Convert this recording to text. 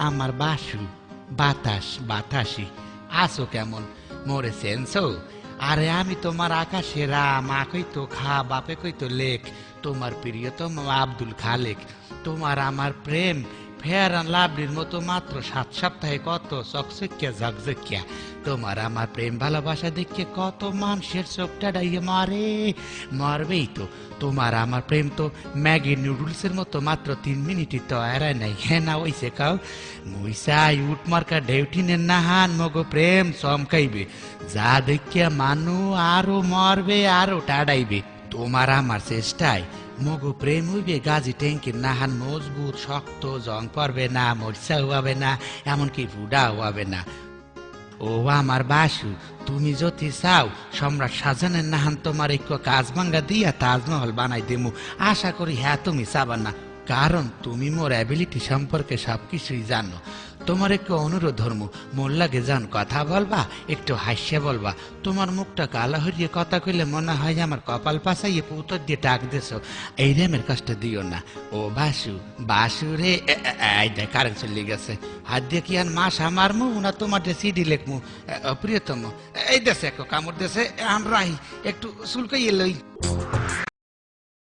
আমার বাসু বাতাস বাতাসি আসো কেমন মোরে সেন্সো আরে আমি তোমার আকাশেরা মা কইতো খা বাপে কইতো লেখ তোমার প্রিয়তম আব্দুল খালেক তোমার আমার প্রেম ফেয়ার অ্যান্ড লাভলির মতো মাত্র 7 সপ্তাহে কত চকচকিয়া ঝকঝকিয়া তোমার আমার প্রেম ভালোবাসা দেখে কত মানুষের চোখটা ডাইয়ে মারে মরবেই তো তোমার আমার প্রেম তো ম্যাগি নুডলসের মতো মাত্র 3 মিনিটই তো এরাই নাই হ্যাঁ না ওইসে কাউ মুইসাই উঠ মার্কা ডেউটিনের নাহান মগো প্রেম চমকাইবে যা দেখিয়া মানু আরো মরবে আরো টাডাইবে তোমার আমার চেষ্টায় মগো প্রেম হইবে গাজী ট্যাঙ্কির নাহান মজবুত শক্ত জং পড়বে না মরিচা হওয়াবে না এমনকি ফুডা হওয়াবে না ও আমার বাসু তুমি যদি চাও সম্রাট শাহজাহানের নাহান তোমার এক কাজ ভাঙ্গা দিয়া তাজমহল বানাই দেমু আশা করি হ্যাঁ তুমি চাবা না কারণ তুমি মোর অ্যাবিলিটি সম্পর্কে সবকিছুই জানো তোমার একটু অনুরোধ ধর্ম মোর লাগে যান কথা বলবা একটু হাসিয়া বলবা তোমার মুখটা কালা হরিয়ে কথা কইলে মনে হয় আমার কপাল পাশাইয়ে পুতর দিয়ে ডাক দেছো এই রেমের কষ্ট দিও না ও বাসু বাসু রে কারেন্ট চলে গেছে হাত দিয়ে কি আর মাস আমার মু না তোমার সিডি লেখমু প্রিয়তম এই দেশে এক কামড় দেশে আমরা একটু চুলকাইয়ে লই